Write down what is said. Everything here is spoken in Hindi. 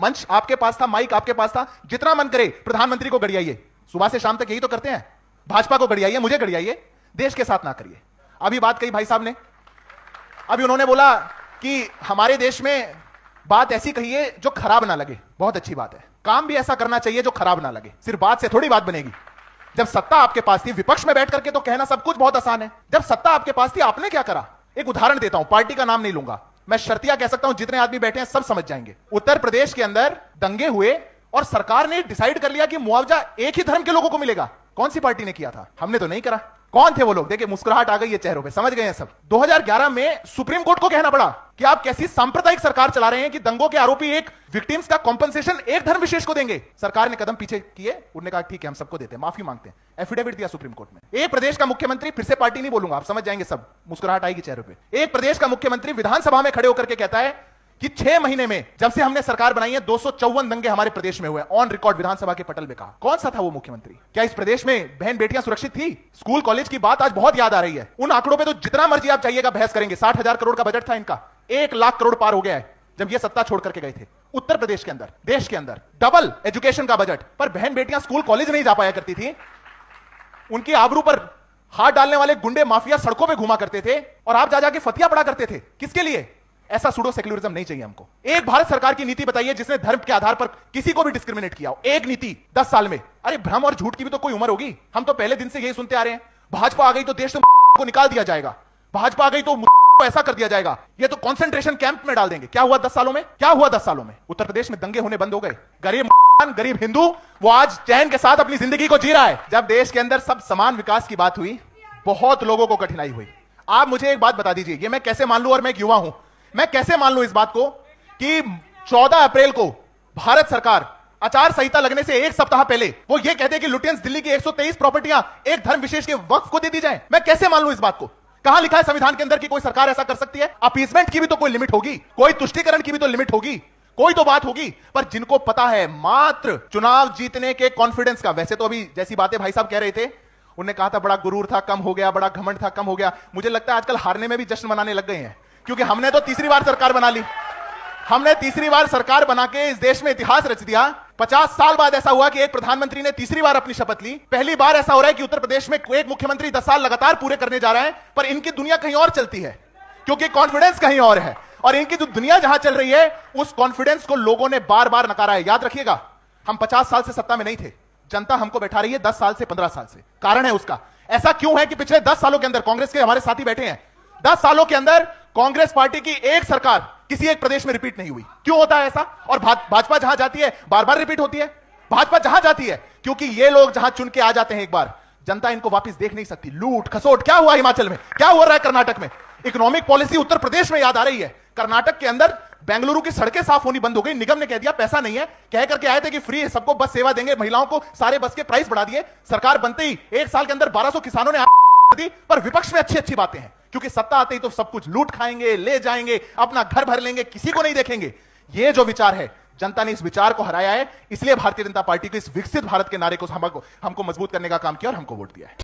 मंच आपके पास था, माइक आपके पास था, जितना मन करे प्रधानमंत्री को गड़ियाइए। सुबह से शाम तक यही तो करते हैं, भाजपा को गड़ियाइए, मुझे गड़ियाइए, देश के साथ ना करिए। अभी बात कही भाई साहब ने, अभी उन्होंने बोला कि हमारे देश में बात ऐसी कही है जो खराब ना लगे। बहुत अच्छी बात है, काम भी ऐसा करना चाहिए जो खराब ना लगे। सिर्फ बात से थोड़ी बात बनेगी। जब सत्ता आपके पास थी, विपक्ष में बैठ करके तो कहना सब कुछ बहुत आसान है। जब सत्ता आपके पास थी, आपने क्या करा? एक उदाहरण देता हूं, पार्टी का नाम नहीं लूंगा, मैं शर्तिया कह सकता हूं, जितने आदमी बैठे हैं सब समझ जाएंगे। उत्तर प्रदेश के अंदर दंगे हुए और सरकार ने डिसाइड कर लिया कि मुआवजा एक ही धर्म के लोगों को मिलेगा। कौन सी पार्टी ने किया था? हमने तो नहीं करा। कौन थे वो लोग? देखिए मुस्कुराहट आ गई है चेहरों पे, समझ गए हैं सब। 2011 में सुप्रीम कोर्ट को कहना पड़ा कि आप कैसी सांप्रदायिक सरकार चला रहे हैं कि दंगों के आरोपी एक विक्टिम्स का कॉम्पनसेशन एक धर्म विशेष को देंगे। सरकार ने कदम पीछे किए, उन्होंने कहा ठीक है हम सबको देते हैं, माफी मांगते हैं, एफिडेविट दिया सुप्रीम कोर्ट में। एक प्रदेश का मुख्यमंत्री, फिर से पार्टी नहीं बोलूंगा, आप समझ जाएंगे सब, मुस्कुराहट आएगी चेहरों पे। एक प्रदेश का मुख्यमंत्री विधानसभा में खड़े होकर के कहता है कि 6 महीने में जब से हमने सरकार बनाई है 254 दंगे हमारे प्रदेश में हुए, ऑन रिकॉर्ड विधानसभा के पटल में कहा। कौन सा था वो मुख्यमंत्री? क्या इस प्रदेश में बहन बेटियां सुरक्षित थी? स्कूल कॉलेज की बात आज बहुत याद आ रही है। उन आंकड़ों पे तो जितना मर्जी आप चाहिएगा बहस करेंगे। 60,000 करोड़ का बजट था इनका, 1 लाख करोड़ पार हो गया है जब ये सत्ता छोड़ करके गए थे। उत्तर प्रदेश के अंदर, देश के अंदर डबल एजुकेशन का बजट, पर बहन बेटियां स्कूल कॉलेज नहीं जा पाया करती थी। उनकी आबरू पर हाथ डालने वाले गुंडे माफिया सड़कों पर घुमा करते थे और आप जा जाके फतिया पड़ा करते थे। किसके लिए? ऐसा सूडो सेक्युलरिज्म नहीं चाहिए हमको। एक भारत सरकार की नीति बताइए जिसने धर्म के आधार पर किसी को भी डिस्क्रिमिनेट किया हो। एक नीति 10 साल में। अरे भ्रम और झूठ की भी तो कोई उम्र होगी। हम तो पहले दिन से यही सुनते आ रहे हैं, भाजपा आ गई तो देश को निकाल दिया जाएगा, भाजपा आ गई तो ऐसा कर दिया जाएगा, ये तो कंसंट्रेशन कैंप में डाल देंगे। क्या हुआ 10 सालों में? क्या हुआ 10 सालों में? उत्तर प्रदेश में दंगे होने बंद हो गए। गरीब हिंदू वो आज चैन के साथ अपनी जिंदगी को जी रहा है। जब देश के अंदर सब समान विकास की बात हुई, बहुत लोगों को कठिनाई हुई। आप मुझे एक बात बता दीजिए, ये मैं कैसे मान लूं, और मैं एक युवा हूं, मैं कैसे मान लूं इस बात को कि 14 अप्रैल को भारत सरकार आचार संहिता लगने से 1 सप्ताह पहले वो ये कहते हैं कि लुटियंस दिल्ली की 123 प्रॉपर्टियां एक धर्म विशेष के वक्फ को दे दी जाए। मैं कैसे मान लूं इस बात को? कहां लिखा है संविधान के अंदर कि कोई सरकार ऐसा कर सकती है? अपीसमेंट की भी तो कोई लिमिट होगी, कोई तुष्टीकरण की भी तो लिमिट होगी, कोई तो बात होगी। पर जिनको पता है मात्र चुनाव जीतने के कॉन्फिडेंस का, वैसे तो अभी जैसी बातें भाई साहब कह रहे थे, उन्होंने कहा था बड़ा गुरूर था कम हो गया, बड़ा घमंड था कम हो गया। मुझे लगता है आजकल हारने में भी जश्न मनाने लग गए हैं, क्योंकि हमने तो तीसरी बार सरकार बना ली। हमने तीसरी बार सरकार बना के इस देश में इतिहास रच दिया। 50 साल बाद ऐसा हुआ कि एक प्रधानमंत्री ने तीसरी बार अपनी शपथ ली। पहली बार ऐसा हो रहा है कि उत्तर प्रदेश में एक मुख्यमंत्री 10 साल लगातार पूरे करने जा रहा है, पर इनकी दुनिया कहीं और चलती है, क्योंकि कॉन्फिडेंस कहीं और है। और इनकी जो दुनिया जहां चल रही है, उस कॉन्फिडेंस को लोगों ने बार बार नकारा है। याद रखिएगा, हम 50 साल से सत्ता में नहीं थे, जनता हमको बैठा रही है 10 साल से 15 साल से। कारण है उसका। ऐसा क्यों है कि पिछले 10 सालों के अंदर, कांग्रेस के हमारे साथी बैठे हैं, 10 सालों के अंदर कांग्रेस पार्टी की एक सरकार किसी एक प्रदेश में रिपीट नहीं हुई। क्यों होता है ऐसा? और भाजपा जहां जाती है बार बार रिपीट होती है। भाजपा जहां जाती है, क्योंकि ये लोग जहां चुन के आ जाते हैं एक बार, जनता इनको वापस देख नहीं सकती। लूट खसोट क्या हुआ हिमाचल में, क्या हो रहा है कर्नाटक में, इकोनॉमिक पॉलिसी उत्तर प्रदेश में याद आ रही है। कर्नाटक के अंदर बेंगलुरु की सड़कें साफ होनी बंद हो गई, निगम ने कह दिया पैसा नहीं है, कह करके आए थे कि फ्री सबको बस सेवा देंगे, महिलाओं को सारे बस के प्राइस बढ़ा दिए। सरकार बनते ही 1 साल के अंदर 1200 किसानों ने दी। पर विपक्ष में अच्छी अच्छी बातें हैं, क्योंकि सत्ता आते ही तो सब कुछ लूट खाएंगे, ले जाएंगे, अपना घर भर लेंगे, किसी को नहीं देखेंगे। ये जो विचार है, जनता ने इस विचार को हराया है, इसलिए भारतीय जनता पार्टी को इस विकसित भारत के नारे को हमको मजबूत करने का काम किया और हमको वोट दिया है।